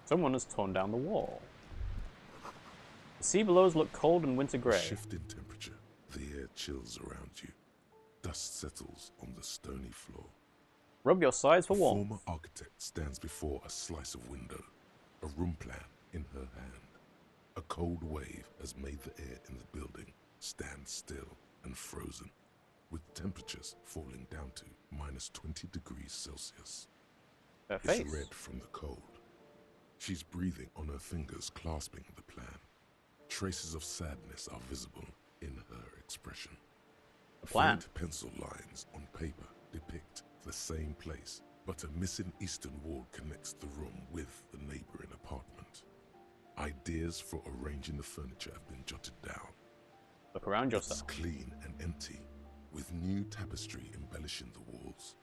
Someone has torn down the wall. The sea below look cold and winter grey. A shift in temperature. The air chills around you. Dust settles on the stony floor. Rub your sides for A warmth. former architect stands before a slice of window, a room plan in her hand. A cold wave has made the air in the building stand still and frozen, with temperatures falling down to -20 degrees Celsius. Her face. It's red from the cold. She's breathing on her fingers, clasping the plan. Traces of sadness are visible in her expression. The plan. Faint pencil lines on paper depict the same place, but a missing eastern wall connects the room with the neighboring apartment. Ideas for arranging the furniture have been jotted down. Look around It's yourself. clean and empty, with new tapestry embellishing the walls.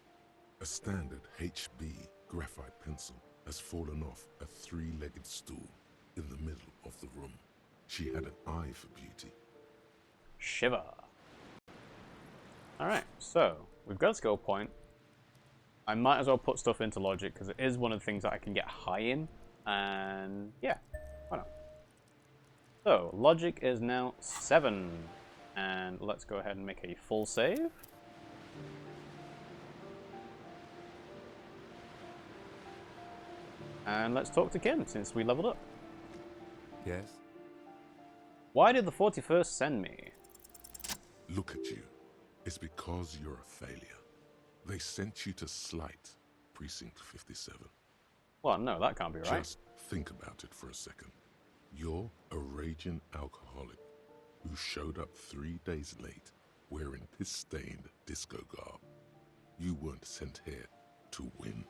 A standard HB graphite pencil has fallen off a three-legged stool in the middle of the room. She had an eye for beauty. Shiver. Alright, so we've got a skill point. I might as well put stuff into logic because it is one of the things that I can get high in. And yeah, why not? So, logic is now 7. And let's go ahead and make a full save. And let's talk to Kim since we leveled up. Yes? Why did the 41st send me? Look at you. It's because you're a failure. They sent you to Slight, Precinct 57. Well, no, that can't be right. Just think about it for a second. You're a raging alcoholic who showed up 3 days late wearing piss-stained disco garb. You weren't sent here to win.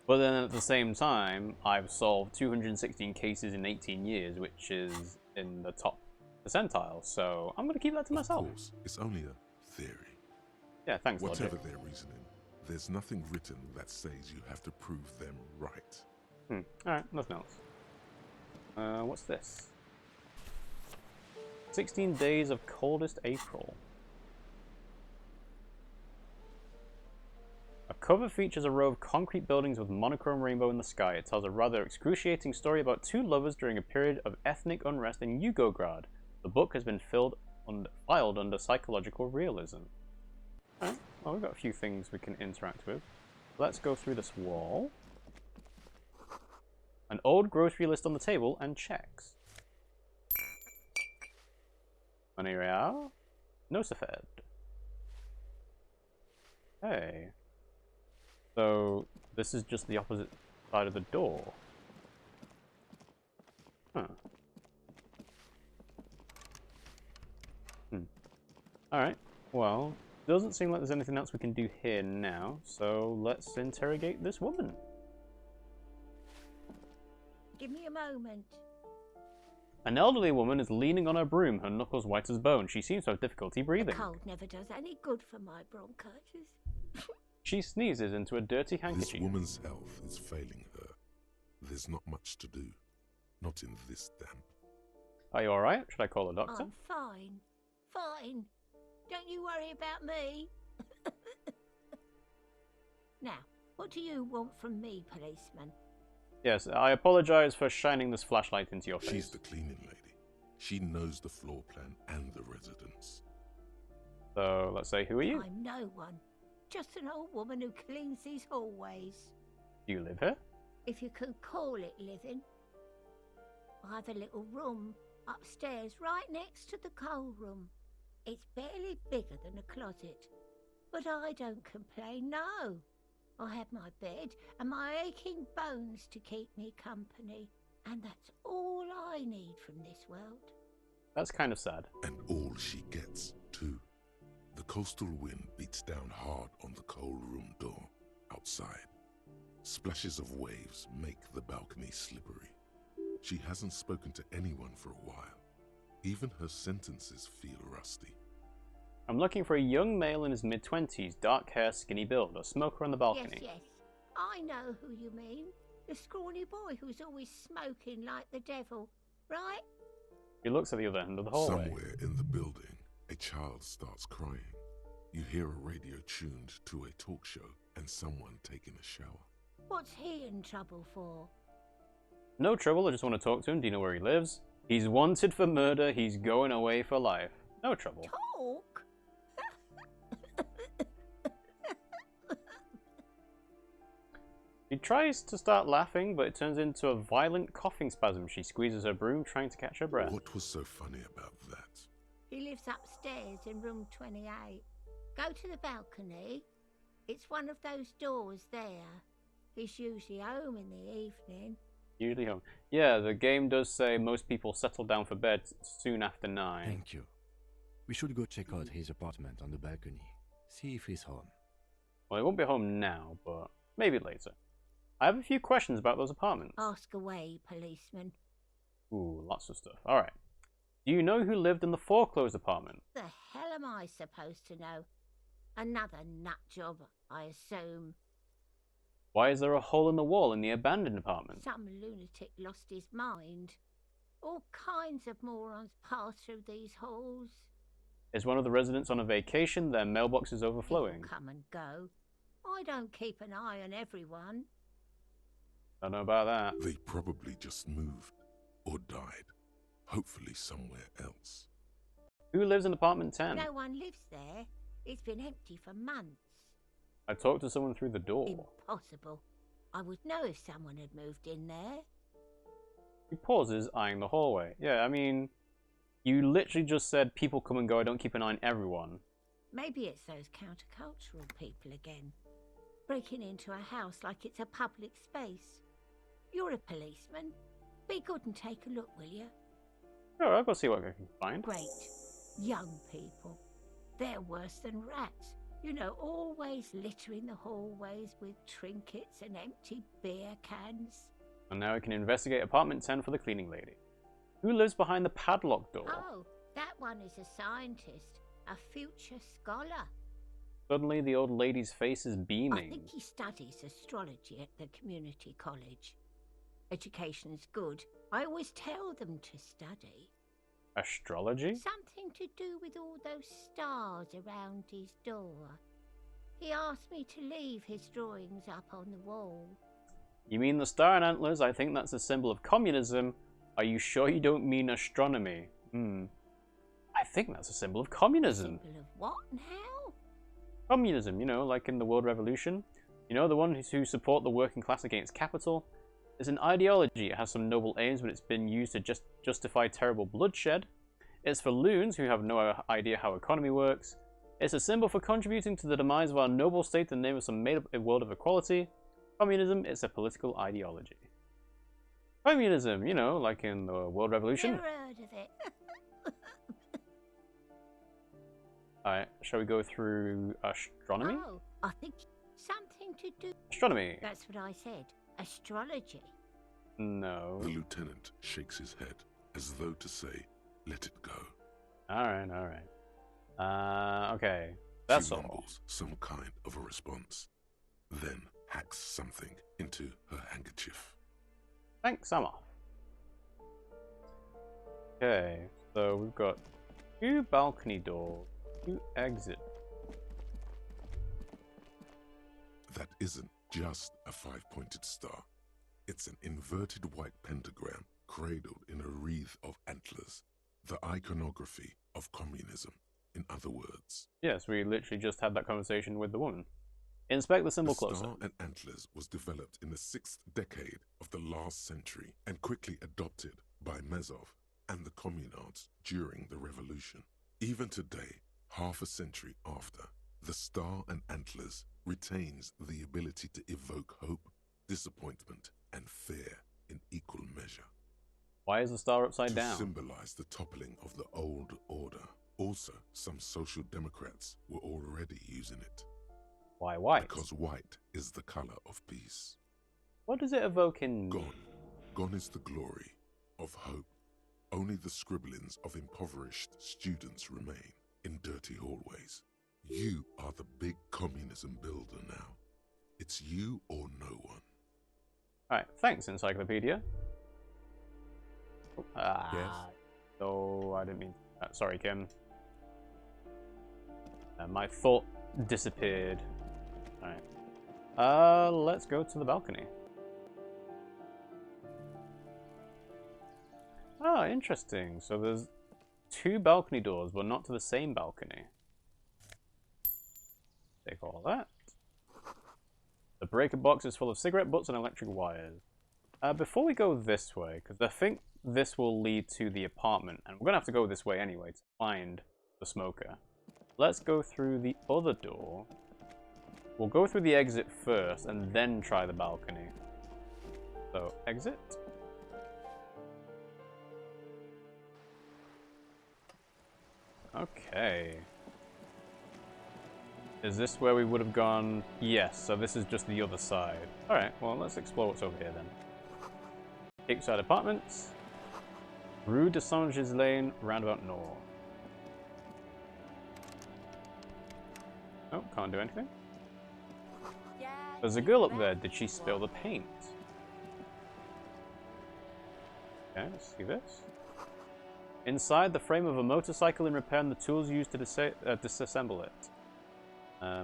But then at the same time, I've solved 216 cases in 18 years, which is in the top percentile, so I'm going to keep that to myself. Of course, it's only a theory. Yeah, thanks, Whatever Logic. their reasoning, there's nothing written that says you have to prove them right. Alright, nothing else. What's this? 16 days of coldest April. A cover features a row of concrete buildings with monochrome rainbow in the sky. It tells a rather excruciating story about two lovers during a period of ethnic unrest in Yugograd. The book has been filed under psychological realism. Alright, well, we've got a few things we can interact with. Let's go through this wall. An old grocery list on the table and checks. Money real. No Safed. Hey. So, this is just the opposite side of the door. Huh. Alright, well, doesn't seem like there's anything else we can do here now, so let's interrogate this woman. Give me a moment. An elderly woman is leaning on her broom, her knuckles white as bone. She seems to have difficulty The breathing. cold never does any good for my bronchitis. She sneezes into a dirty This handkerchief. woman's health is failing her. There's not much to do. Not in this damp. Are you alright? Should I call a doctor? I'm fine. Fine. Don't you worry about me. Now, what do you want from me, policeman? Yes, I apologize for shining this flashlight into your face. She's the cleaning lady. She knows the floor plan and the residence. So, let's say, who are you? I'm no one. Just an old woman who cleans these hallways. Do you live here? If you can call it living. I have a little room upstairs right next to the coal room. It's barely bigger than a closet. But I don't complain, no. I have my bed and my aching bones to keep me company. And that's all I need from this world. That's kind of sad. And all she gets, too. The coastal wind beats down hard on the coal room door outside. Splashes of waves make the balcony slippery. She hasn't spoken to anyone for a while. Even her sentences feel rusty. I'm looking for a young male in his mid-20s, dark hair, skinny build, a smoker on the balcony. Yes, yes. I know who you mean. The scrawny boy who's always smoking like the devil, right? He looks at the other end of the hallway. Somewhere in the building, a child starts crying. You hear a radio tuned to a talk show and someone taking a shower. What's he in trouble for? No trouble, I just want to talk to him. Do you know where he lives? He's wanted for murder. He's going away for life. No trouble. Talk? She tries to start laughing, but it turns into a violent coughing spasm. She squeezes her broom, trying to catch her breath. What was so funny about that? He lives upstairs in room 28. Go to the balcony. It's one of those doors there. He's usually home in the evening. Usually home. Yeah, the game does say most people settle down for bed soon after 9. Thank you. We should go check out his apartment on the balcony. See if he's home. Well, he won't be home now, but maybe later. I have a few questions about those apartments. Ask away, policeman. Ooh, lots of stuff. Alright. Do you know who lived in the foreclosed apartment? The hell am I supposed to know? Another nut job, I assume. Why is there a hole in the wall in the abandoned apartment? Some lunatic lost his mind. All kinds of morons pass through these halls. Is one of the residents on a vacation? Their mailbox is overflowing. People come and go. I don't keep an eye on everyone. Don't know about that. They probably just moved or died. Hopefully somewhere else. Who lives in apartment 10? No one lives there. It's been empty for months. I talked to someone through the door. Impossible. I would know if someone had moved in there. He pauses, eyeing the hallway. Yeah, I mean, you literally just said people come and go, I don't keep an eye on everyone. Maybe it's those countercultural people again. Breaking into a house like it's a public space. You're a policeman. Be good and take a look, will you? Sure, I'll go see what I can find. Great. Young people. They're worse than rats. You know, always littering the hallways with trinkets and empty beer cans. And now we can investigate apartment 10 for the cleaning lady. Who lives behind the padlocked door? Oh, that one is a scientist. A future scholar. Suddenly the old lady's face is beaming. I think he studies astrology at the community college. Education's good. I always tell them to study. Astrology? Something to do with all those stars around his door. He asked me to leave his drawings up on the wall. You mean the star and antlers? I think that's a symbol of communism. Are you sure you don't mean astronomy? I think that's a symbol of communism. Symbol of what now? Communism, you know, like in the World Revolution. You know, the ones who support the working class against capital. It's an ideology. It has some noble aims, but it's been used to justify terrible bloodshed. It's for loons who have no idea how economy works. It's a symbol for contributing to the demise of our noble state in the name of some made-up world of equality. Communism is a political ideology. Communism, you know, like in the World Revolution. Never heard of it. Alright, shall we go through astronomy? Oh, I think something to do... Astronomy. That's what I said. Astrology. No. The lieutenant shakes his head as though to say, let it go. Alright, alright. Okay. That's she all. mumbles some kind of a response, then hacks something into her handkerchief. Thanks, I'm off. Okay, so we've got 2 balcony doors, 2 exits. That isn't just a 5-pointed star. It's an inverted white pentagram cradled in a wreath of antlers, the iconography of communism, in other words. Yes, we literally just had that conversation with the woman. Inspect the symbol closer. The star and antlers was developed in the 6th decade of the last century and quickly adopted by Mazov and the communards during the revolution. Even today, half a century after, the star and antlers retains the ability to evoke hope, disappointment, and fear in equal measure. Why is the star upside down? To symbolize the toppling of the old order. Also, some social democrats were already using it. Why white? Because white is the color of peace. What does it evoke in... Gone. Gone is the glory of hope. Only the scribblings of impoverished students remain in dirty hallways. You are the big communism builder now. It's you or no one. Alright, thanks, Encyclopedia. Yes? So, I didn't mean... sorry, Kim. My thought disappeared. Alright. Let's go to the balcony. Ah, interesting. So there's 2 balcony doors, but not to the same balcony. Take all that. The breaker box is full of cigarette butts and electric wires. Before we go this way, because I think this will lead to the apartment, and we're going to have to go this way anyway to find the smoker. Let's go through the other door. We'll go through the exit first, and then try the balcony. So, exit. Okay. Is this where we would have gone? Yes, so this is just the other side. Alright, well, let's explore what's over here then. Kickside Apartments. Rue de Saint-Gislain, roundabout north. Oh, can't do anything. There's a girl up there. Did she spill the paint? Okay, let's see this. Inside, the frame of a motorcycle in repair and the tools used to disassemble it.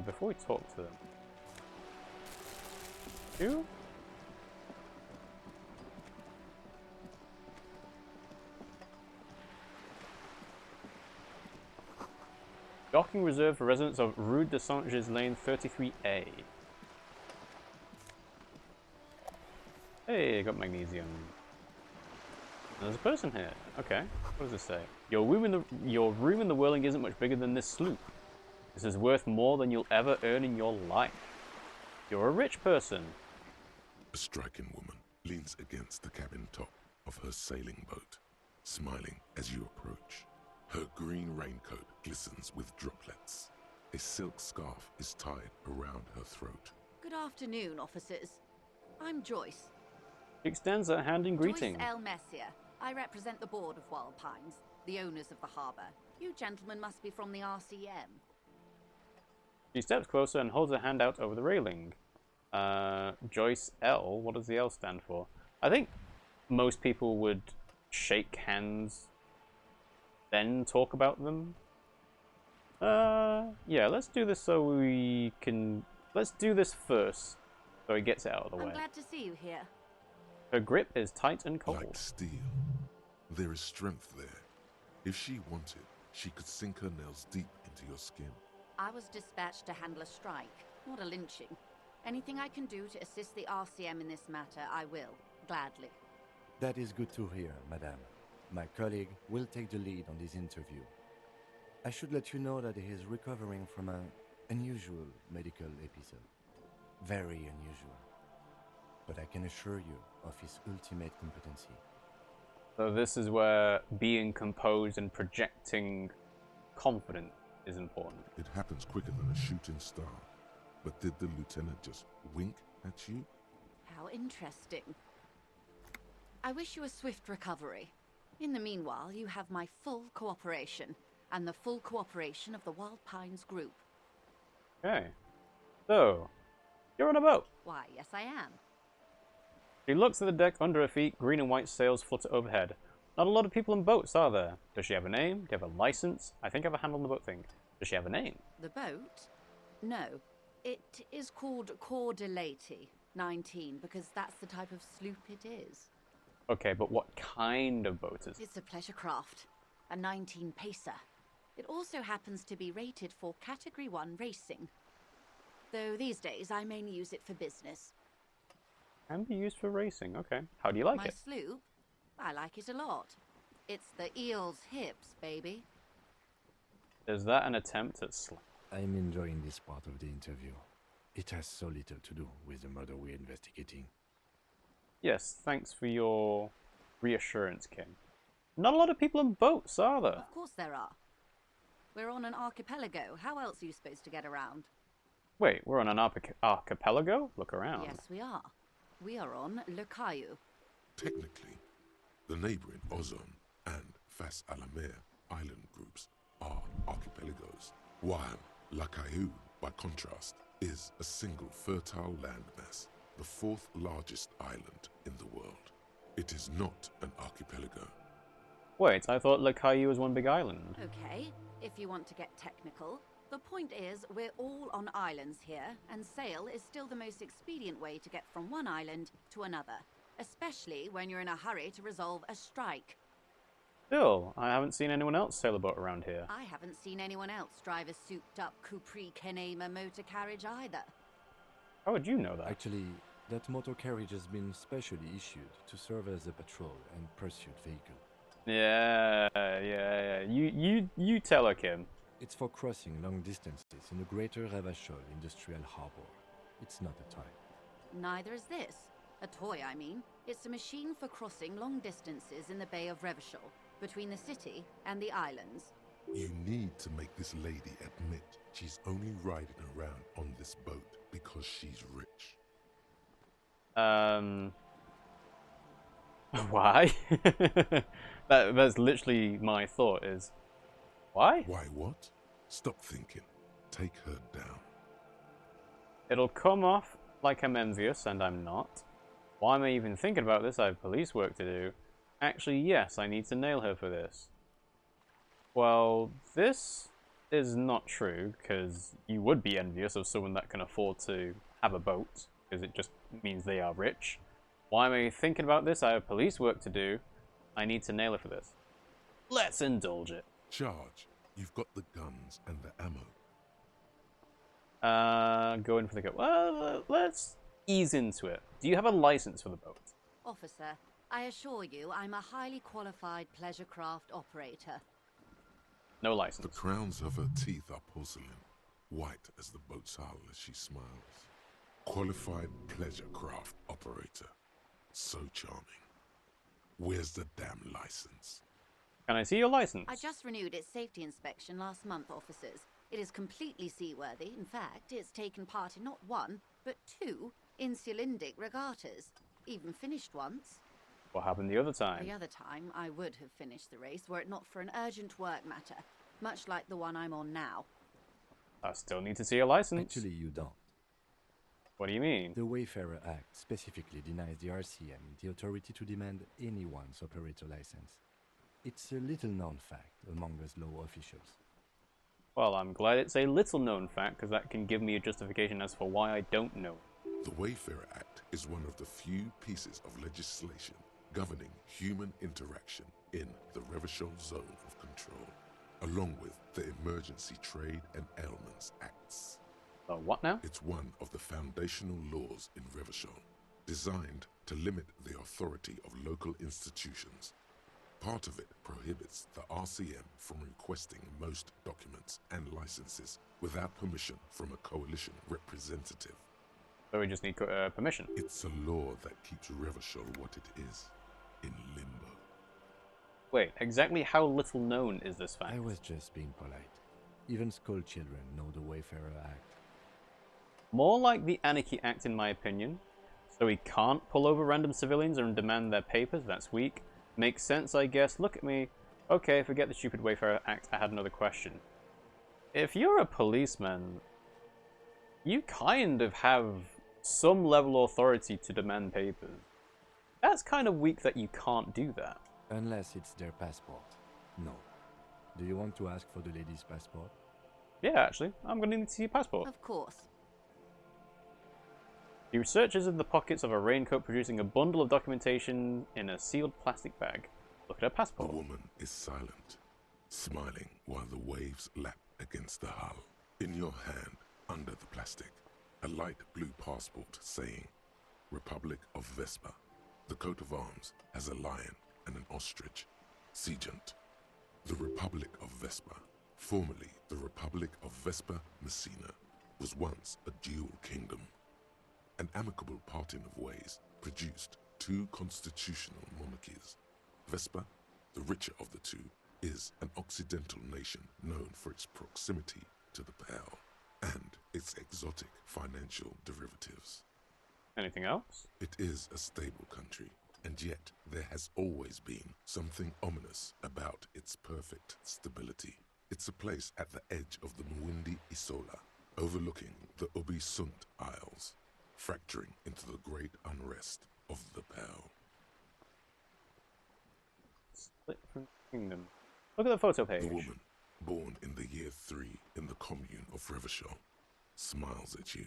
Before we talk to them. You? Docking reserved for residents of Rue de Saint-Gislain 33A. Hey, got magnesium. There's a person here. Okay, what does this say? Your room in the Whirling isn't much bigger than this sloop. This is worth more than you'll ever earn in your life. You're a rich person. A striking woman leans against the cabin top of her sailing boat, smiling as you approach. Her green raincoat glistens with droplets. A silk scarf is tied around her throat. Good afternoon, officers. I'm Joyce. She extends her hand in greeting. Joyce L. Messier. I represent the board of Wild Pines, the owners of the harbour. You gentlemen must be from the RCM. She steps closer and holds her hand out over the railing. Joyce L. What does the L stand for? I think most people would shake hands, then talk about them. Yeah, let's do this so we can... Let's do this first, so he gets it out of the way. I'm glad to see you here. Her grip is tight and cold. Like steel, there is strength there. If she wanted, she could sink her nails deep into your skin. I was dispatched to handle a strike, not a lynching. Anything I can do to assist the RCM in this matter, I will, gladly. That is good to hear, madame. My colleague will take the lead on this interview. I should let you know that he is recovering from an unusual medical episode. Very unusual. But I can assure you of his ultimate competency. So this is where being composed and projecting confidence is important. It happens quicker than a shooting star. But did the lieutenant just wink at you? How interesting. I wish you a swift recovery. In the meanwhile, you have my full cooperation, and the full cooperation of the Wild Pines group. Okay. So, you're on a boat. Why, yes I am. She looks at the deck under her feet. Green and white sails flutter overhead. Not a lot of people in boats, are there? Does she have a name? Do you have a license? I think I have a handle on the boat thing. Does she have a name? The boat? No. It is called Coeur de Leyte 19, because that's the type of sloop it is. Okay, but what kind of boat is it? It's a pleasure craft, a 19 pacer. It also happens to be rated for Category 1 racing. Though these days I mainly use it for business. Can be used for racing, okay. How do you like My it? sloop? I like it a lot. It's the eel's hips, baby. Is that an attempt at I'm enjoying this part of the interview. It has so little to do with the murder we're investigating. Yes, thanks for your reassurance, Kim. Not a lot of people in boats, are there? Of course there are. We're on an archipelago. How else are you supposed to get around? Wait, we're on an archipelago? Look around. Yes, we are. We are on Le Caillou. Technically, the neighboring Ozone and Fas Alamer island groups are archipelagos, while La Caillou, by contrast, is a single fertile landmass, the 4th largest island in the world. It is not an archipelago. Wait, I thought Le Caillou was one big island. Okay, if you want to get technical. The point is, we're all on islands here, and sail is still the most expedient way to get from one island to another, especially when you're in a hurry to resolve a strike. Still, I haven't seen anyone else sail a boat around here. I haven't seen anyone else drive a souped-up Capri Kenema motor carriage either. How would you know that? Actually, that motor carriage has been specially issued to serve as a patrol and pursuit vehicle. Yeah. You tell her, Kim. It's for crossing long distances in the greater Revachol industrial harbor. It's not a toy. Neither is this. A toy, I mean. It's a machine for crossing long distances in the Bay of Revachol, between the city and the islands. You need to make this lady admit she's only riding around on this boat because she's rich. Why? That's literally my thought is, why? Why what? Stop thinking. Take her down. It'll come off like I'm envious, and I'm not. Why am I even thinking about this? I have police work to do. Actually, yes, I need to nail her for this. Well, this is not true, because you would be envious of someone that can afford to have a boat, because it just means they are rich. Why am I thinking about this? I have police work to do. I need to nail her for this. Let's indulge it. Charge. You've got the guns and the ammo. Go in for the go. Well, let's ease into it. Do you have a license for the boat? Officer, I assure you I'm a highly qualified pleasure craft operator. No license. The crowns of her teeth are porcelain, white as the boat's hull as she smiles. Qualified pleasure craft operator. So charming. Where's the damn license? Can I see your license? I just renewed its safety inspection last month, officers. It is completely seaworthy. In fact, it's taken part in not one, but two insulindic regattas. Even finished once. What happened the other time? The other time, I would have finished the race were it not for an urgent work matter, much like the one I'm on now. I still need to see your license. Actually, you don't. What do you mean? The Wayfarer Act specifically denies the RCM the authority to demand anyone's operator license. It's a little-known fact among us law officials. Well, I'm glad it's a little-known fact, because that can give me a justification as for why I don't know. The Wayfarer Act is one of the few pieces of legislation governing human interaction in the Revachol Zone of Control, along with the Emergency Trade and Ailments Acts. What now? It's one of the foundational laws in Revachol, designed to limit the authority of local institutions. Part of it prohibits the RCM from requesting most documents and licenses without permission from a coalition representative. So we just need permission. It's a law that keeps Revachol what it is, in limbo. Wait, exactly how little known is this fact? I was just being polite. Even school children know the Wayfarer Act. More like the Anarchy Act, in my opinion. So we can't pull over random civilians and demand their papers. That's weak. Makes sense, I guess. Look at me. Okay, forget the stupid Wayfarer Act. I had another question. If you're a policeman, you kind of have some level of authority to demand papers. That's kind of weak that you can't do that. Unless it's their passport. No. Do you want to ask for the lady's passport? Yeah, actually. I'm going to need to see your passport. Of course. He researches in the pockets of a raincoat, producing a bundle of documentation in a sealed plastic bag. Look at her The passport. woman is silent, smiling while the waves lap against the hull. In your hand, under the plastic, a light blue passport saying, Republic of Vespa. The coat of arms has a lion and an ostrich. Seagent. The Republic of Vespa, formerly the Republic of Vespa Messina, was once a dual kingdom. An amicable parting of ways produced two constitutional monarchies. Vespa, the richer of the two, is an occidental nation known for its proximity to the Pale and its exotic financial derivatives. Anything else? It is a stable country, and yet there has always been something ominous about its perfect stability. It's a place at the edge of the Mwindi Isola, overlooking the Ubi Sunt Isles, fracturing into the great unrest of the Pale. Split from kingdom. Look at the photo page. The woman, born in the year 3 in the commune of Revachol, smiles at you,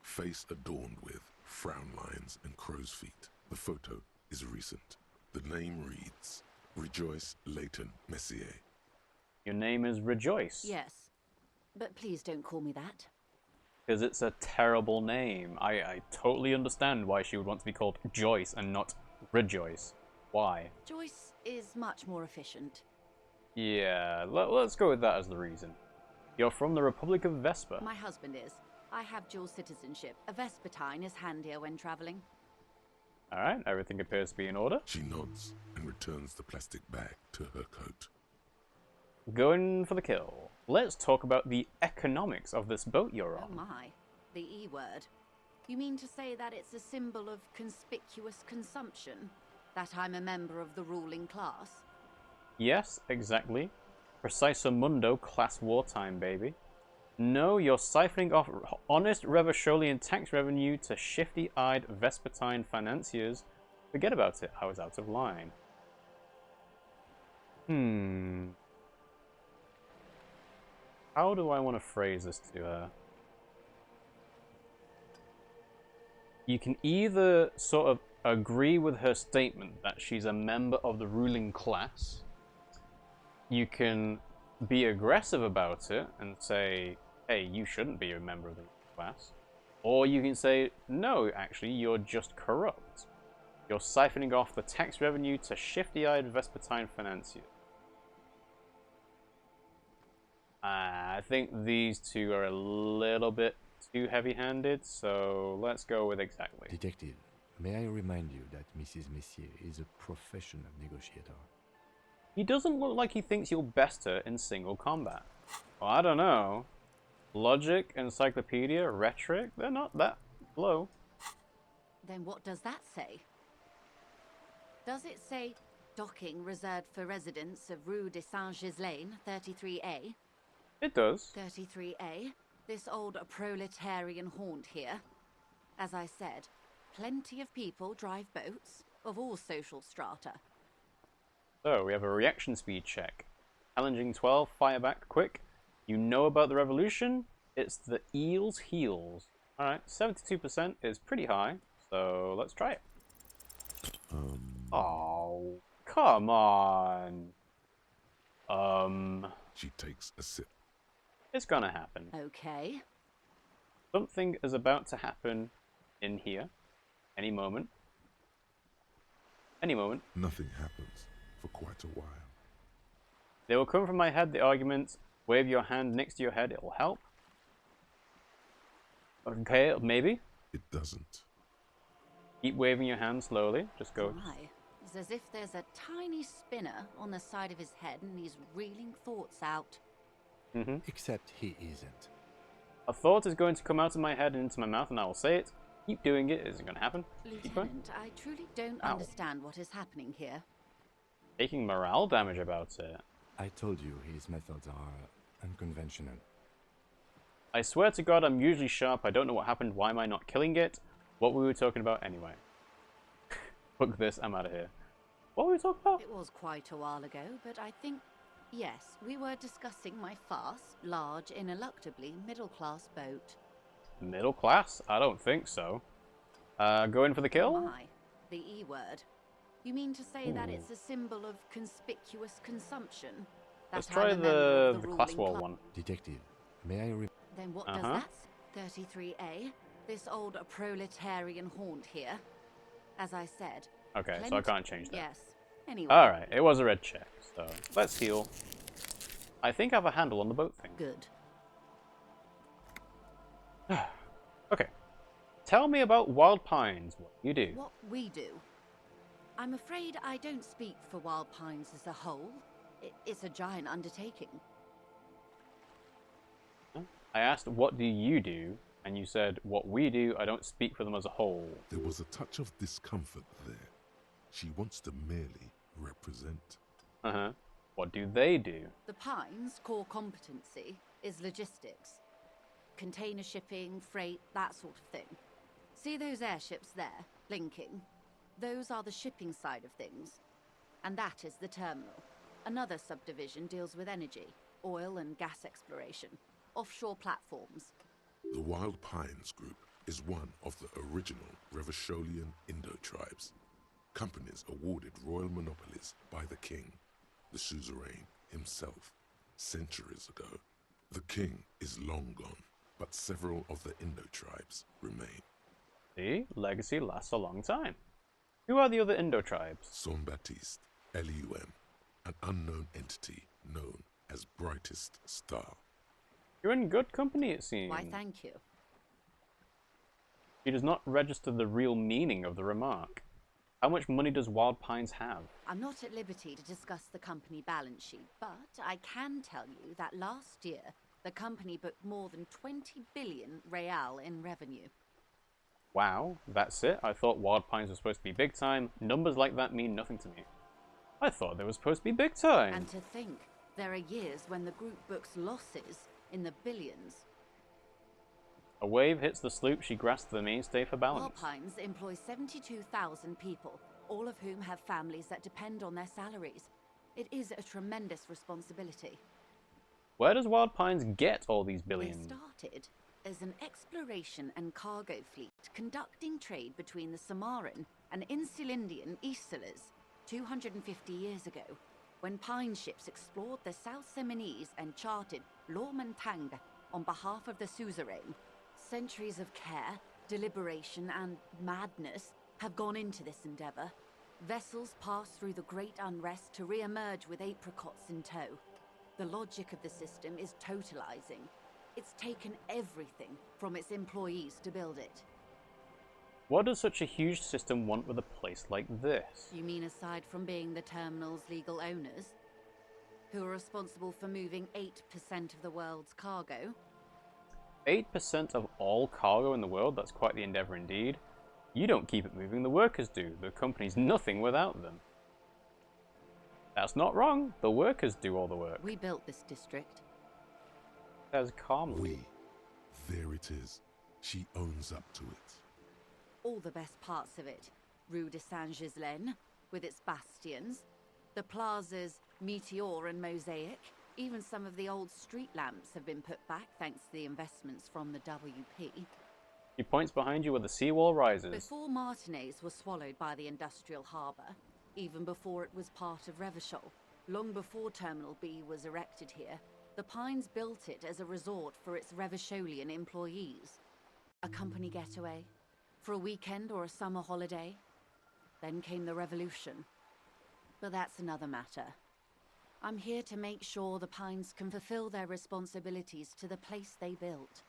face adorned with frown lines and crow's feet. The photo is recent. The name reads Rejoice Leighton Messier. Your name is Rejoice. Yes, but please don't call me that. Because it's a terrible name. I totally understand why she would want to be called Joyce and not Rejoice. Why? Joyce is much more efficient. Yeah, let's go with that as the reason. You're from the Republic of Vespa. My husband is. I have dual citizenship. A Vespertine is handier when traveling. Alright, everything appears to be in order. She nods and returns the plastic bag to her coat. Going for the kill. Let's talk about the economics of this boat you're on. Oh my. The E word. You mean to say that it's a symbol of conspicuous consumption? That I'm a member of the ruling class? Yes, exactly. Preciso mundo class wartime, baby. No, you're siphoning off honest Revacholian tax revenue to shifty-eyed Vespertine financiers. Forget about it, I was out of line. How do I want to phrase this to her? You can either sort of agree with her statement that she's a member of the ruling class. You can be aggressive about it and say, hey, you shouldn't be a member of the class. Or you can say, no, actually, you're just corrupt. You're siphoning off the tax revenue to shifty-eyed Vespertine financiers. I think these two are a little bit too heavy-handed, so let's go with exactly. Detective, may I remind you that Mrs. Messier is a professional negotiator? He doesn't look like he thinks you'll best her in single combat. Well, I don't know. Logic, encyclopedia, rhetoric, they're not that low. Then what does that say? Does it say docking reserved for residents of Rue de Saint-Ghislain, 33A? It does. 33A, this old proletarian haunt here. As I said, plenty of people drive boats, of all social strata. So, we have a reaction speed check. Challenging 12, fire back quick. You know about the revolution? It's the eel's heels. Alright, 72% is pretty high, so let's try it. Oh, come on. She takes a sip. It's gonna happen. Okay. Something is about to happen in here. Any moment. Any moment. Nothing happens for quite a while. They will come from my head, the argument. Wave your hand next to your head, it will help. Okay, maybe. It doesn't. Keep waving your hand slowly. Just go. My. It's as if there's a tiny spinner on the side of his head and he's reeling thoughts out. Except he isn't. A thought is going to come out of my head and into my mouth, and I will say it. Keep doing it. Is it going to happen? Keep going. Lieutenant, I truly don't Ow. understand what is happening here. Taking morale damage about it. I told you his methods are unconventional. I swear to God, I'm usually sharp. I don't know what happened. Why am I not killing it? What were we talking about anyway? Fuck this. I'm out of here. What were we talking about? It was quite a while ago, but I think, yes, we were discussing my fast, large, ineluctably middle-class boat. Middle class? I don't think so. Go in for the kill? My, the E word. You mean to say that it's a symbol of conspicuous consumption? That Let's I'm try a member of the class ruling war one. Detective, may I Then what does that? 33A, this old proletarian haunt here. As I said. Okay, so I can't change that. Yes. Anyway. Alright, it was a red check, so let's heal. I think I have a handle on the boat thing. Good. Okay. Tell me about Wild Pines, what you do. What we do. I'm afraid I don't speak for Wild Pines as a whole. It's a giant undertaking. I asked, what do you do? And you said, what we do, I don't speak for them as a whole. There was a touch of discomfort there. She wants to merely represent. What do they do? The Pines' core competency is logistics. Container shipping, freight, that sort of thing. See those airships there, blinking? Those are the shipping side of things. And that is the terminal. Another subdivision deals with energy, oil and gas exploration, offshore platforms. The Wild Pines group is one of the original Revacholian Indo tribes. companies awarded royal monopolies by the king, the suzerain himself, centuries ago. The king is long gone, but several of the Indo tribes remain. See, legacy lasts a long time. Who are the other Indo tribes? Son Baptiste, Elysium, an unknown entity known as Brightest Star. You're in good company, it seems. Why, thank you. She does not register the real meaning of the remark. How much money does Wild Pines have? I'm not at liberty to discuss the company balance sheet, but I can tell you that last year, the company booked more than 20 billion real in revenue. Wow, that's it? I thought Wild Pines was supposed to be big time. Numbers like that mean nothing to me. I thought they were supposed to be big time. And to think, there are years when the group books losses in the billions. A wave hits the sloop, she grasps the mainstay for balance. Wild Pines employs 72,000 people, all of whom have families that depend on their salaries. It is a tremendous responsibility. Where does Wild Pines get all these billions? They started as an exploration and cargo fleet conducting trade between the Samaran and Insulindian Isolas 250 years ago, when Pine ships explored the South Seminese and charted Lormantang on behalf of the suzerain. Centuries of care, deliberation, and madness have gone into this endeavor. Vessels pass through the great unrest to re-emerge with apricots in tow. The logic of the system is totalizing. It's taken everything from its employees to build it. What does such a huge system want with a place like this? You mean aside from being the terminal's legal owners, who are responsible for moving 8% of the world's cargo? 8% of all cargo in the world? That's quite the endeavor indeed. You don't keep it moving, the workers do. The company's nothing without them. That's not wrong. The workers do all the work. We built this district. Says calmly. There it is. She owns up to it. All the best parts of it. Rue de Saint-Ghislain, with its bastions. The plazas Meteor and Mosaic. Even some of the old street lamps have been put back thanks to the investments from the WP. He points behind you where the seawall rises. Before Martinez was swallowed by the industrial harbour, even before it was part of Revachol, long before Terminal B was erected here, the Pines built it as a resort for its Revacholian employees. A company getaway, for a weekend or a summer holiday. Then came the revolution. But that's another matter. I'm here to make sure the Pines can fulfill their responsibilities to the place they built.